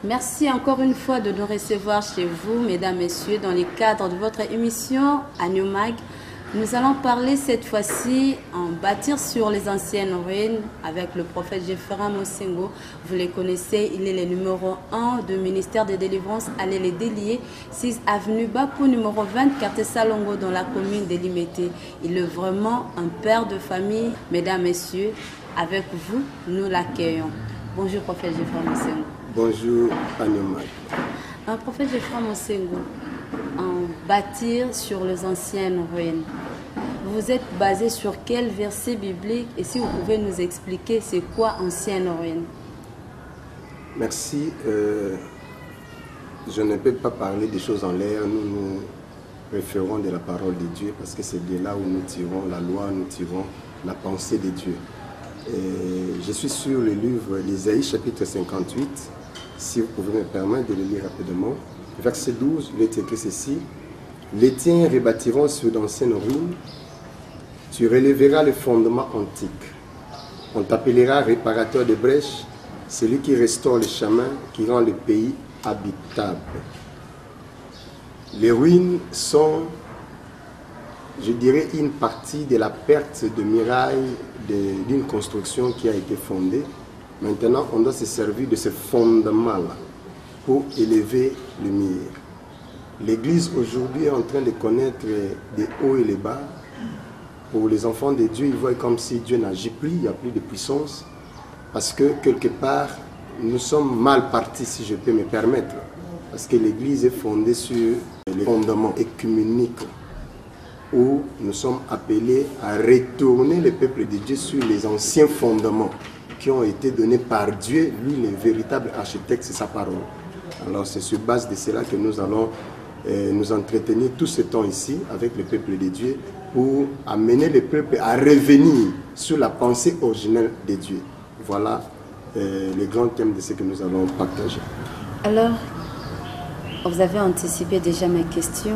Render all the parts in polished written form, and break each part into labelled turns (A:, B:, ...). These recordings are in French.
A: Merci encore une fois de nous recevoir chez vous, mesdames, messieurs, dans le cadre de votre émission Anumag. Nous allons parler cette fois-ci en bâtir sur les anciennes ruines avec le prophète Jeffera Mosengo. Vous le connaissez, il est le numéro 1 du ministère de délivrance à les délier, 6 avenue Bapou, numéro 20, quartier Salongo, dans la commune de Limete. Il est vraiment un père de famille, mesdames, messieurs. Avec vous, nous l'accueillons. Bonjour, prophète Jeffera Mosengo.
B: Bonjour, Anumag.
A: Un prophète Jeffera Mosengo, en bâtir sur les anciennes ruines. Vous êtes basé sur quel verset biblique et si vous pouvez nous expliquer c'est quoi ancienne ruine?
B: Merci. Je ne peux pas parler des choses en l'air. Nous nous référons de la parole de Dieu parce que c'est de là où nous tirons la loi, nous tirons la pensée de Dieu. Et je suis sur le livre d'Ésaïe chapitre 58. Si vous pouvez me permettre de le lire rapidement. Verset 12, il est écrit ceci. Les tiens rebâtiront sur d'anciennes ruines. Tu relèveras les fondements antiques. On t'appellera réparateur de brèches, celui qui restaure les chemins, qui rend le pays habitable. Les ruines sont, je dirais, une partie de la perte de murailles d'une construction qui a été fondée. Maintenant, on doit se servir de ce fondement-là pour élever le mur. L'Église aujourd'hui est en train de connaître des hauts et les bas. Pour les enfants de Dieu, ils voient comme si Dieu n'agit plus, il n'y a plus de puissance. Parce que quelque part, nous sommes mal partis, si je peux me permettre. Parce que l'Église est fondée sur les fondements écuméniques, où nous sommes appelés à retourner le peuple de Dieu sur les anciens fondements qui ont été donnés par Dieu, lui le véritable architecte, c'est sa parole. Alors c'est sur base de cela que nous allons nous entretenir tout ce temps ici avec le peuple de Dieu pour amener le peuple à revenir sur la pensée originelle de Dieu. Voilà le grand thème de ce que nous allons partager.
A: Alors, vous avez anticipé déjà ma question.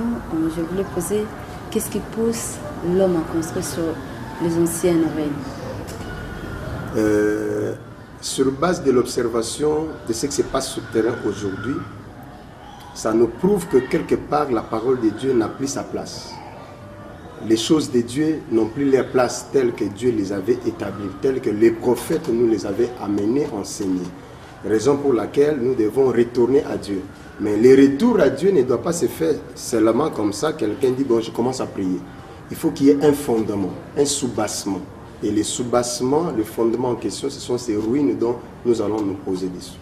A: Je voulais poser, qu'est-ce qui pousse l'homme à construire sur les anciennes ruines?
B: Sur base de l'observation de ce qui se passe sur le terrain aujourd'hui, ça nous prouve que quelque part la parole de Dieu n'a plus sa place. Les choses de Dieu n'ont plus leur place telles que Dieu les avait établies, telles que les prophètes nous les avaient amenées, enseignées. Raison pour laquelle nous devons retourner à Dieu. Mais le retour à Dieu ne doit pas se faire seulement comme ça. Quelqu'un dit, bon, je commence à prier. Il faut qu'il y ait un fondement, un soubassement. Et les soubassements, le fondement en question, ce sont ces ruines dont nous allons nous poser dessus.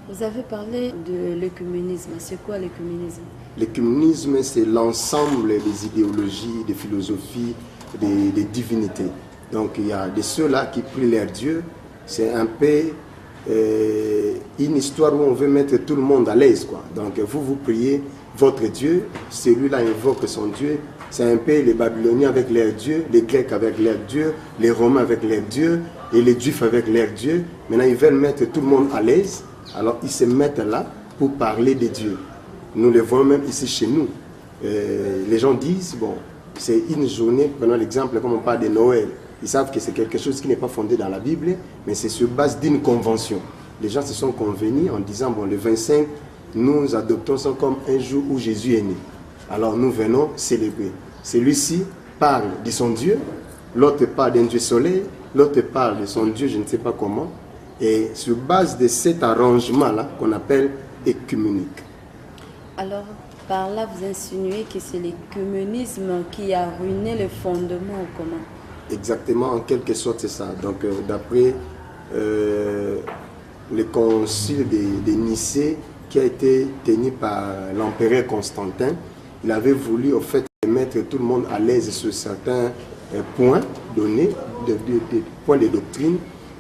A: Vous avez parlé de l'œcuménisme. C'est quoi l'œcuménisme?
B: L'œcuménisme, c'est l'ensemble des idéologies, des philosophies, des divinités. Donc il y a de ceux-là qui prient leur Dieu. C'est un peu une histoire où on veut mettre tout le monde à l'aise, quoi. Donc vous priez votre Dieu, celui-là invoque son Dieu. C'est un peu les Babyloniens avec leur Dieu, les Grecs avec leur Dieu, les Romains avec leur Dieu et les Juifs avec leur Dieu. Maintenant, ils veulent mettre tout le monde à l'aise. Alors, ils se mettent là pour parler de Dieu. Nous le voyons même ici chez nous. Les gens disent, bon, c'est une journée, prenons l'exemple, comme on parle de Noël. Ils savent que c'est quelque chose qui n'est pas fondé dans la Bible, mais c'est sur base d'une convention. Les gens se sont convenus en disant, bon, le 25, nous adoptons ça comme un jour où Jésus est né. Alors nous venons célébrer. Celui-ci parle de son Dieu, l'autre parle d'un Dieu soleil, l'autre parle de son Dieu, je ne sais pas comment. Et sur base de cet arrangement-là, qu'on appelle écuménique.
A: Alors, par là, vous insinuez que c'est l'écuménisme qui a ruiné le fondement ou comment? Exactement,
B: en quelque sorte, c'est ça. Donc, d'après le concile de Nicée, qui a été tenu par l'empereur Constantin, il avait voulu, au fait, mettre tout le monde à l'aise sur certains points donnés, des points de doctrine.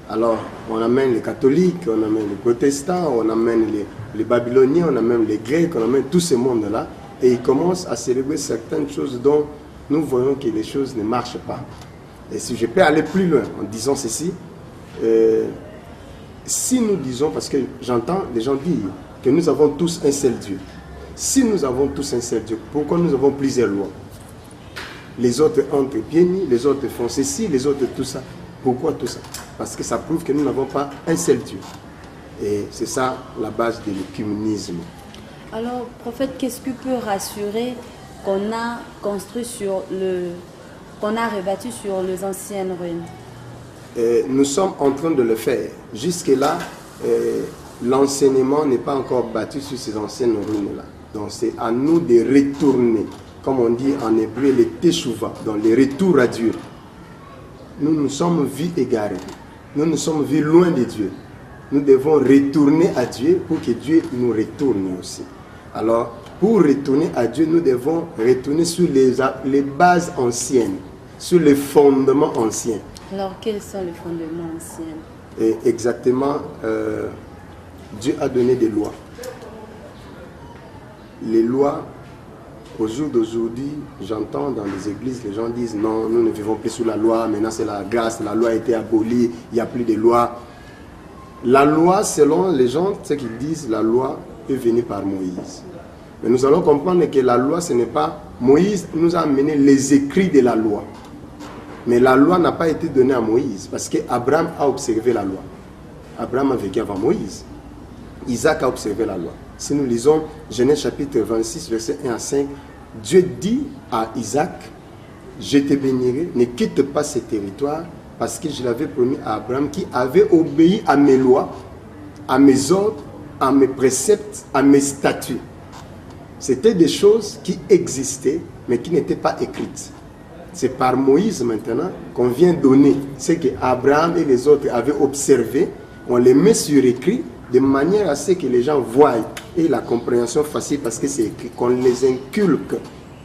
B: Alors, on amène les catholiques, on amène les protestants, on amène les babyloniens, on amène les grecs, on amène tout ce monde-là. Et ils commencent à célébrer certaines choses dont nous voyons que les choses ne marchent pas. Et si je peux aller plus loin en disant ceci, si nous disons, parce que j'entends les gens dire que nous avons tous un seul Dieu. Si nous avons tous un seul Dieu, pourquoi nous avons plusieurs lois? Les autres entrent pieds nus, les autres font ceci, les autres tout ça. Pourquoi tout ça? Parce que ça prouve que nous n'avons pas un seul Dieu. Et c'est ça la base de l'œcuménisme.
A: Alors, prophète, qu'est-ce qui peut rassurer qu'on a construit qu'on a rebâti sur les anciennes ruines?
B: Nous sommes en train de le faire. Jusque-là, l'enseignement n'est pas encore bâti sur ces anciennes ruines-là. Donc c'est à nous de retourner, comme on dit en hébreu, les teshuva, donc les retours à Dieu. Nous nous sommes vus égarés. Nous nous sommes vus loin de Dieu. Nous devons retourner à Dieu pour que Dieu nous retourne aussi. Alors, pour retourner à Dieu, nous devons retourner sur les bases anciennes, sur les fondements anciens.
A: Alors, quels sont les fondements anciens?
B: Et exactement, Dieu a donné des lois. Les lois, au jour d'aujourd'hui, j'entends dans les églises, les gens disent non, nous ne vivons plus sous la loi, maintenant c'est la grâce, la loi a été abolie, il n'y a plus de loi. La loi, selon les gens, ce qu'ils disent, la loi est venue par Moïse. Mais nous allons comprendre que la loi, ce n'est pas... Moïse nous a amené les écrits de la loi. Mais la loi n'a pas été donnée à Moïse, parce qu'Abraham a observé la loi. Abraham a vécu avant Moïse. Isaac a observé la loi. Si nous lisons Genèse chapitre 26, versets 1 à 5, Dieu dit à Isaac, je te bénirai, ne quitte pas ce territoire, parce que je l'avais promis à Abraham qui avait obéi à mes lois, à mes ordres, à mes préceptes, à mes statuts. C'était des choses qui existaient, mais qui n'étaient pas écrites. C'est par Moïse maintenant qu'on vient donner ce que Abraham et les autres avaient observé. On les met sur écrit de manière à ce que les gens voient et la compréhension facile parce que c'est écrit, qu'on les inculque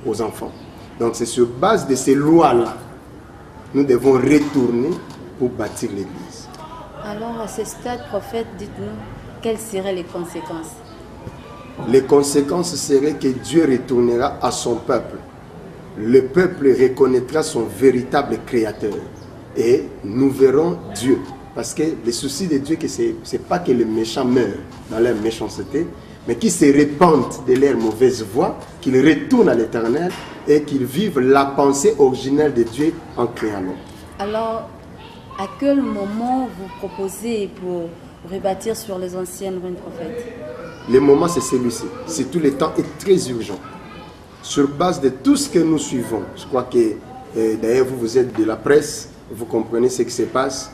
B: aux enfants. Donc c'est sur base de ces lois-là, nous devons retourner pour bâtir l'Église.
A: Alors à ce stade, prophète, dites-nous, quelles seraient les conséquences?
B: Les conséquences seraient que Dieu retournera à son peuple. Le peuple reconnaîtra son véritable créateur. Et nous verrons Dieu. Parce que le souci de Dieu, ce n'est pas que les méchants meurent dans leur méchanceté, mais qu'ils se répandent de leur mauvaise voie, qu'ils retournent à l'Éternel et qu'ils vivent la pensée originelle de Dieu en créant l'homme.
A: Alors, à quel moment vous proposez pour rebâtir sur les anciennes ruines, prophètes?
B: Le moment, c'est celui-ci. C'est tout le temps est très urgent. Sur base de tout ce que nous suivons, je crois que d'ailleurs vous êtes de la presse, vous comprenez ce qui se passe.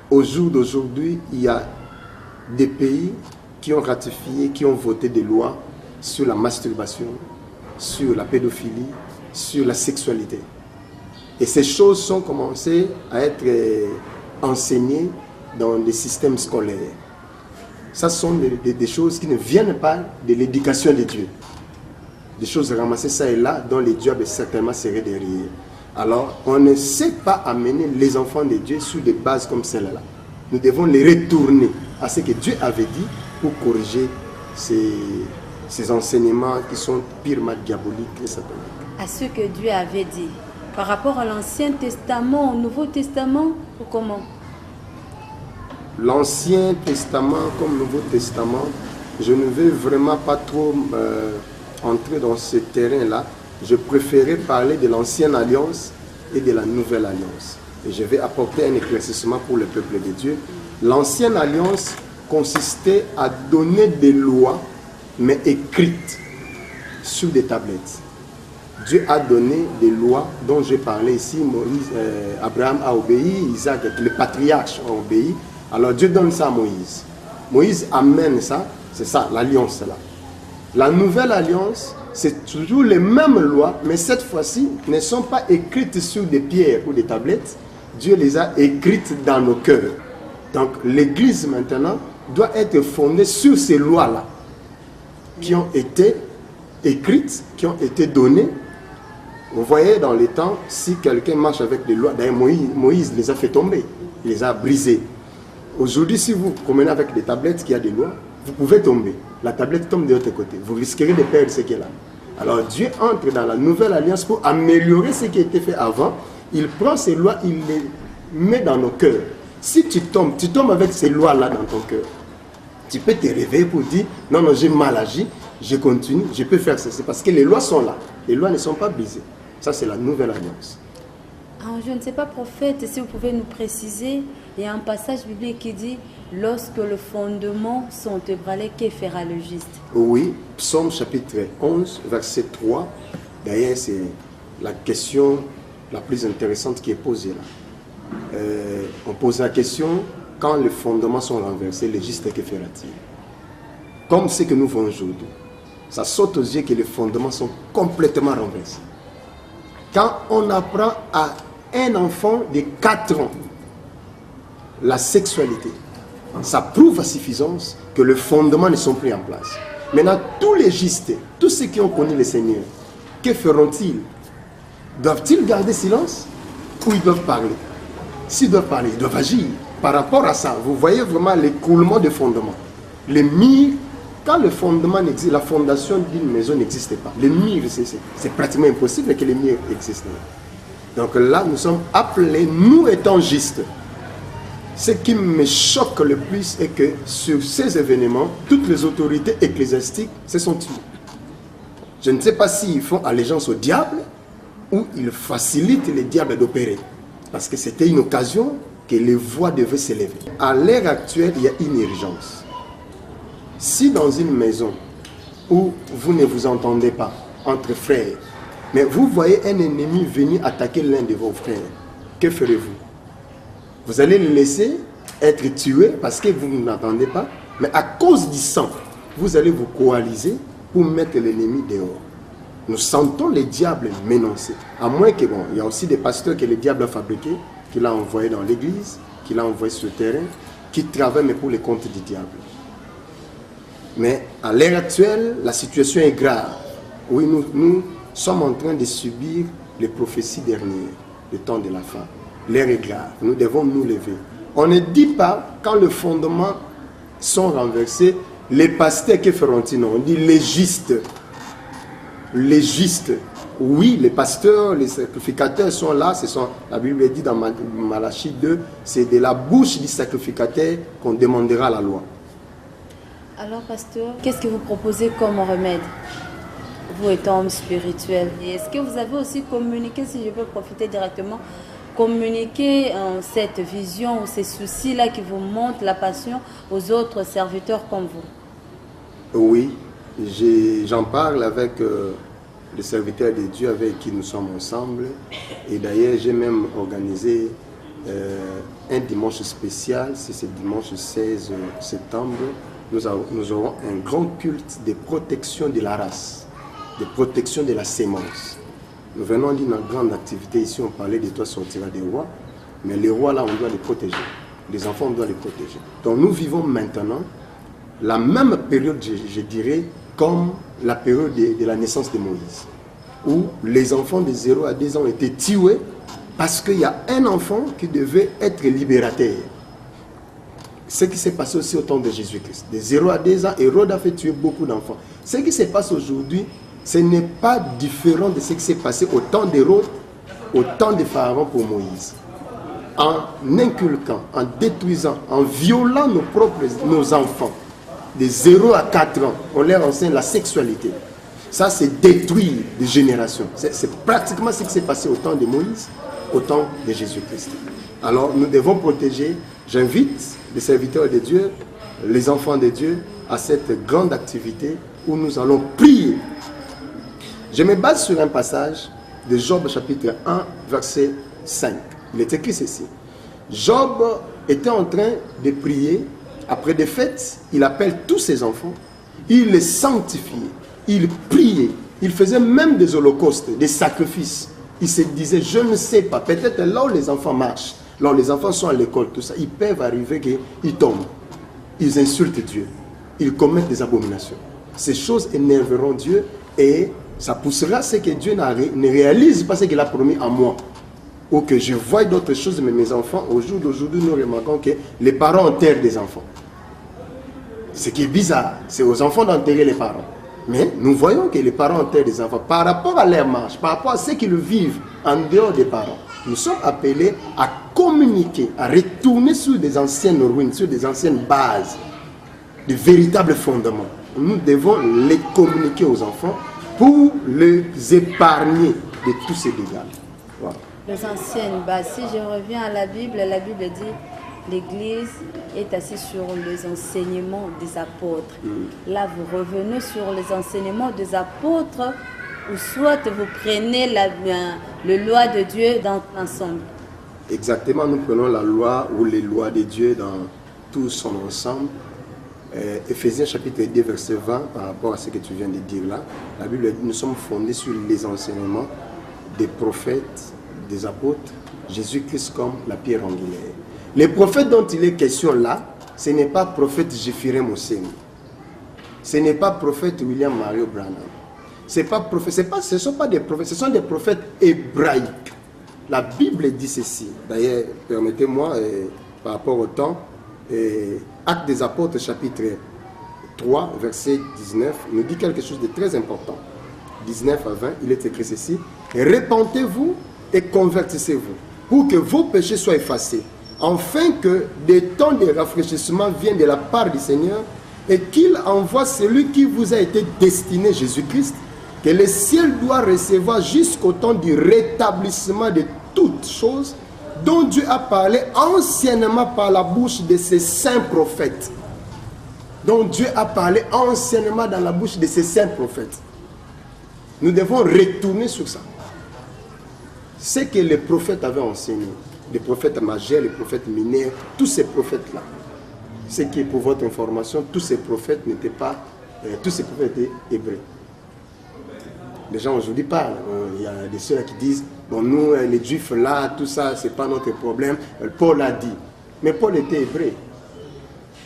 B: Au jour d'aujourd'hui, il y a des pays qui ont ratifié, qui ont voté des lois sur la masturbation, sur la pédophilie, sur la sexualité. Et ces choses sont commencées à être enseignées dans les systèmes scolaires. Ça sont des choses qui ne viennent pas de l'éducation de Dieu. Des choses ramassées ça et là, dont les diables certainement seraient derrière. Alors, on ne sait pas amener les enfants de Dieu sur des bases comme celle-là. Nous devons les retourner à ce que Dieu avait dit pour corriger ces enseignements qui sont purement diaboliques et sataniques.
A: À ce que Dieu avait dit, par rapport à l'Ancien Testament, au Nouveau Testament, ou comment?
B: L'Ancien Testament comme Nouveau Testament, je ne vais vraiment pas trop entrer dans ce terrain-là. Je préférais parler de l'Ancienne Alliance et de la Nouvelle Alliance. Et je vais apporter un éclaircissement pour le peuple de Dieu. L'Ancienne Alliance consistait à donner des lois, mais écrites sur des tablettes. Dieu a donné des lois dont j'ai parlé ici. Abraham a obéi, Isaac, les patriarches ont obéi. Alors Dieu donne ça à Moïse. Moïse amène ça, c'est ça, l'alliance là. La nouvelle alliance, c'est toujours les mêmes lois, mais cette fois-ci, ne sont pas écrites sur des pierres ou des tablettes. Dieu les a écrites dans nos cœurs. Donc l'Église maintenant doit être fondée sur ces lois-là, qui ont été écrites, qui ont été données. Vous voyez dans les temps, si quelqu'un marche avec des lois, d'ailleurs Moïse les a fait tomber, il les a brisées. Aujourd'hui, si vous promenez avec des tablettes qui a des lois, vous pouvez tomber. La tablette tombe de l'autre côté. Vous risquerez de perdre ce qui est là. Alors Dieu entre dans la nouvelle alliance pour améliorer ce qui a été fait avant. Il prend ces lois, il les met dans nos cœurs. Si tu tombes avec ces lois-là dans ton cœur. Tu peux te réveiller pour dire, non, non, j'ai mal agi, je continue, je peux faire ça. C'est parce que les lois sont là. Les lois ne sont pas brisées. Ça, c'est la nouvelle alliance.
A: Alors, je ne sais pas, prophète, si vous pouvez nous préciser, il y a un passage biblique qui dit lorsque le fondement sont ébranlés, que fera le juste?
B: Oui, Psaume chapitre 11, verset 3. D'ailleurs, c'est la question la plus intéressante qui est posée là. On pose la question, quand les fondements sont renversés, le juste que fera-t-il? Comme ce que nous voyons aujourd'hui. Ça saute aux yeux que les fondements sont complètement renversés. Quand on apprend à un enfant de 4 ans la sexualité, ça prouve à suffisance que les fondements ne sont plus en place. Maintenant, tous les justes, tous ceux qui ont connu le Seigneur, que feront-ils? Doivent-ils garder silence ou ils doivent parler? S'ils doivent parler, ils doivent agir. Par rapport à ça, vous voyez vraiment l'écoulement des fondements. Les murs, quand le fondement n'existe, la fondation d'une maison n'existe pas. Les murs, c'est pratiquement impossible que les murs existent. Donc là, nous sommes appelés, nous étant justes. Ce qui me choque le plus est que sur ces événements, toutes les autorités ecclésiastiques se sont tuées. Je ne sais pas s'ils font allégeance au diable ou ils facilitent les diables d'opérer. Parce que c'était une occasion que les voix devaient s'élever. À l'ère actuelle, il y a une urgence. Si dans une maison où vous ne vous entendez pas entre frères, mais vous voyez un ennemi venir attaquer l'un de vos frères, que ferez-vous? Vous allez le laisser être tué parce que vous ne l'entendez pas, mais à cause du sang, vous allez vous coaliser pour mettre l'ennemi dehors. Nous sentons les diables menacés. À moins que, bon, il y a aussi des pasteurs que le diable a fabriqués, qu'il a envoyés dans l'église, qu'il a envoyés sur le terrain, qui travaillent mais pour les comptes du diable. Mais à l'heure actuelle, la situation est grave. Oui, nous sommes en train de subir les prophéties dernières, le temps de la fin. L'heure est grave, nous devons nous lever. On ne dit pas, quand les fondements sont renversés, les pasteurs, que feront-ils? On dit les justes. Les justes. Oui, les pasteurs, les sacrificateurs sont là. La Bible dit dans Malachie 2, c'est de la bouche du sacrificateur qu'on demandera la loi.
A: Alors, pasteur, qu'est-ce que vous proposez comme remède, vous étant homme spirituel? Et est-ce que vous avez aussi communiqué, si je peux profiter directement, communiquer cette vision ou ces soucis-là qui vous montrent la passion aux autres serviteurs comme vous?
B: Oui, j'en parle avec les serviteurs de Dieu avec qui nous sommes ensemble. Et d'ailleurs, j'ai même organisé un dimanche spécial, c'est ce dimanche 16 septembre. Nous aurons un grand culte de protection de la race, de protection de la sémence. Nous venons d'une grande activité ici, on parlait de toi sortira des rois, mais les rois là, on doit les protéger. Les enfants, on doit les protéger. Donc nous vivons maintenant la même période, je dirais, comme la période de la naissance de Moïse, où les enfants de 0 à 2 ans étaient tués parce qu'il y a un enfant qui devait être libérateur. Ce qui s'est passé aussi au temps de Jésus-Christ. De 0 à 2 ans, Hérode a fait tuer beaucoup d'enfants. Ce qui se passe aujourd'hui, ce n'est pas différent de ce qui s'est passé au temps d'Hérode, au temps de Pharaon pour Moïse. En inculquant, en détruisant, en violant nos enfants, de 0 à 4 ans, on leur enseigne la sexualité. Ça, c'est détruire des générations. C'est pratiquement ce qui s'est passé au temps de Moïse, au temps de Jésus-Christ. Alors, nous devons protéger. J'invite les serviteurs de Dieu, les enfants de Dieu, à cette grande activité où nous allons prier. Je me base sur un passage de Job chapitre 1, verset 5. Il est écrit ceci. Job était en train de prier. Après des fêtes, il appelle tous ses enfants. Il les sanctifiait. Il priait. Il faisait même des holocaustes, des sacrifices. Il se disait, je ne sais pas, peut-être là où les enfants marchent, là où les enfants sont à l'école, tout ça, ils peuvent arriver qu'ils tombent. Ils insultent Dieu. Ils commettent des abominations. Ces choses énerveront Dieu et ça poussera à ce que Dieu ne réalise pas ce qu'il a promis à moi. Ou que je voie d'autres choses, mais mes enfants, au jour d'aujourd'hui, nous remarquons que les parents enterrent des enfants. Ce qui est bizarre, c'est aux enfants d'enterrer les parents. Mais nous voyons que les parents enterrent des enfants par rapport à leur marche, par rapport à ce qu'ils vivent en dehors des parents. Nous sommes appelés à communiquer, à retourner sur des anciennes ruines, sur des anciennes bases, de véritables fondements. Nous devons les communiquer aux enfants pour les épargner de tous ces dégâts. Voilà.
A: Les anciennes bases. Si je reviens à la Bible dit l'Église est assise sur les enseignements des apôtres. Là, vous revenez sur les enseignements des apôtres, ou soit vous prenez le loi de Dieu dans l'ensemble.
B: Exactement, nous prenons la loi ou les lois de Dieu dans tout son ensemble. Éphésiens chapitre 2, verset 20, par rapport à ce que tu viens de dire là, la Bible dit nous sommes fondés sur les enseignements des prophètes, des apôtres, Jésus-Christ comme la pierre angulaire. Les prophètes dont il est question là, ce n'est pas prophète Jéphirin Mosséni, ce n'est pas prophète William Mario Branham, ce ne sont pas des prophètes, ce sont des prophètes hébraïques. La Bible dit ceci. D'ailleurs, permettez-moi, par rapport au temps, Actes des apôtres, chapitre 3, verset 19, nous dit quelque chose de très important. 19 à 20, il est écrit ceci. Répentez-vous et convertissez-vous, pour que vos péchés soient effacés, afin que des temps de rafraîchissement viennent de la part du Seigneur, et qu'il envoie celui qui vous a été destiné, Jésus-Christ, que le ciel doit recevoir jusqu'au temps du rétablissement de toutes choses, dont Dieu a parlé anciennement par la bouche de ses saints prophètes. Dont Dieu a parlé anciennement dans la bouche de ses saints prophètes. Nous devons retourner sur ça. Ce que les prophètes avaient enseigné, les prophètes majeurs, les prophètes mineurs, tous ces prophètes-là, ce qui est pour votre information, tous ces prophètes n'étaient pas, tous ces prophètes étaient hébreux. Les gens aujourd'hui parlent, il y a des ceux qui disent, bon nous les juifs là, tout ça, c'est pas notre problème. Paul a dit, mais Paul était hébreu.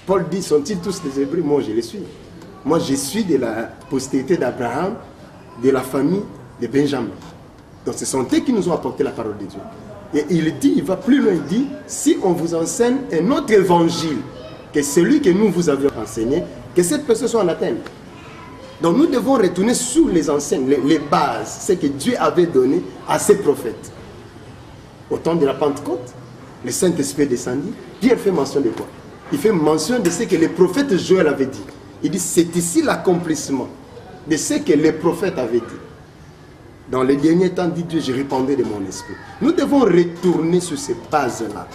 B: Paul dit, sont-ils tous des hébreux? Moi je les suis. Moi je suis de la postérité d'Abraham, de la famille de Benjamin. Donc ce sont eux qui nous ont apporté la parole de Dieu. Et il dit, il va plus loin, il dit, si on vous enseigne un autre évangile que celui que nous vous avions enseigné, que cette personne soit en Athènes. Donc nous devons retourner sur les enseignes, les bases, ce que Dieu avait donné à ses prophètes. Au temps de la Pentecôte, le Saint-Esprit descendit. Pierre fait mention de quoi? Il fait mention de ce que le prophète Joël avait dit. Il dit, c'est ici l'accomplissement de ce que les prophètes avaient dit. Dans les derniers temps, dit Dieu, je répandrai de mon esprit. Nous devons retourner sur ces bases-là.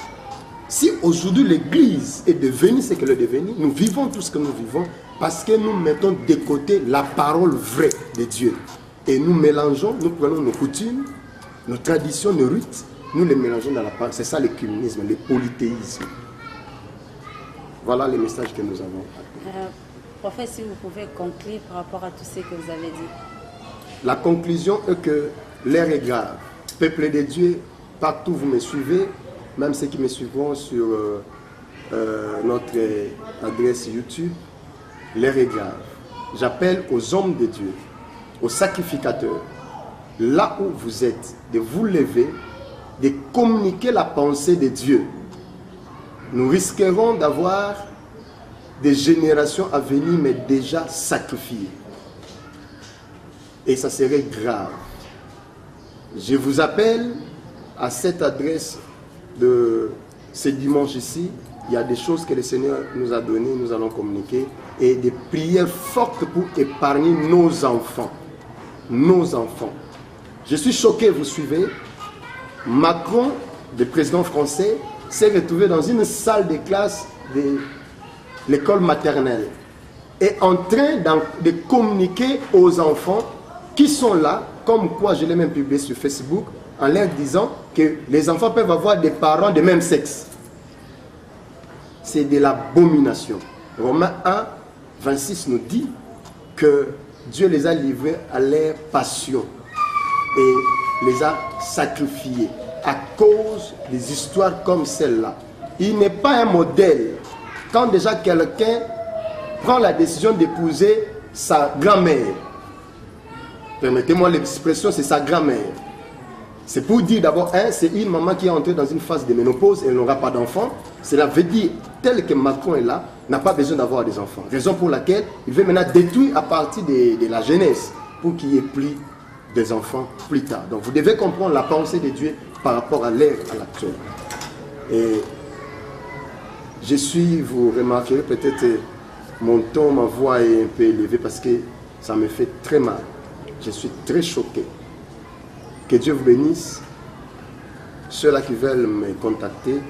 B: Si aujourd'hui l'Église est devenue ce qu'elle est devenue, nous vivons tout ce que nous vivons parce que nous mettons de côté la parole vraie de Dieu. Et nous mélangeons, nous prenons nos coutumes, nos traditions, nos rites, nous les mélangeons dans la parole. C'est ça l'écuménisme, le polythéisme. Voilà les messages que nous avons.
A: Prophète, si vous pouvez conclure par rapport à tout ce que vous avez dit.
B: La conclusion est que l'heure est grave. Peuple de Dieu, partout vous me suivez, même ceux qui me suivront sur notre adresse YouTube, l'heure est grave. J'appelle aux hommes de Dieu, aux sacrificateurs, là où vous êtes, de vous lever, de communiquer la pensée de Dieu. Nous risquerons d'avoir des générations à venir, mais déjà sacrifiées. Et ça serait grave. Je vous appelle à cette adresse de ce dimanche ici. Il y a des choses que le Seigneur nous a données, nous allons communiquer. Et des prières fortes pour épargner nos enfants. Nos enfants. Je suis choqué, vous suivez. Macron, le président français, s'est retrouvé dans une salle de classe de l'école maternelle. Et en train de communiquer aux enfants qui sont là, comme quoi je l'ai même publié sur Facebook, en leur disant que les enfants peuvent avoir des parents de même sexe. C'est de l'abomination. Romains 1, 26 nous dit que Dieu les a livrés à leur passion et les a sacrifiés à cause des histoires comme celle-là. Il n'est pas un modèle quand déjà quelqu'un prend la décision d'épouser sa grand-mère. Permettez-moi l'expression, c'est sa grand-mère. C'est pour dire d'abord, c'est une maman qui est entrée dans une phase de ménopause et elle n'aura pas d'enfant. Cela veut dire, tel que Macron est là, n'a pas besoin d'avoir des enfants. Raison pour laquelle il veut maintenant détruire à partir de la jeunesse pour qu'il n'y ait plus des enfants plus tard. Donc vous devez comprendre la pensée de Dieu par rapport à l'ère à l'actuel. Et vous remarquerez peut-être mon ton, ma voix est un peu élevée parce que ça me fait très mal. Je suis très choqué. Que Dieu vous bénisse. Ceux-là qui veulent me contacter,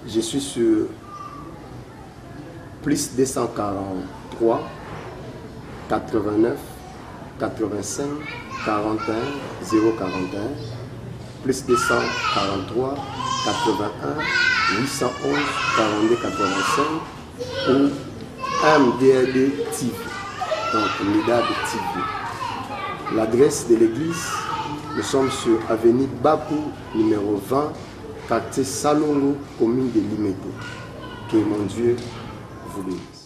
B: Je suis sur plus 243 89 85 41 041 plus 243 81 811 42 85 ou MDRD TV, donc Midab TV. L'adresse de l'église, nous sommes sur avenue Bakou, numéro 20, quartier Salongo, commune de Limete. Que mon Dieu vous bénisse.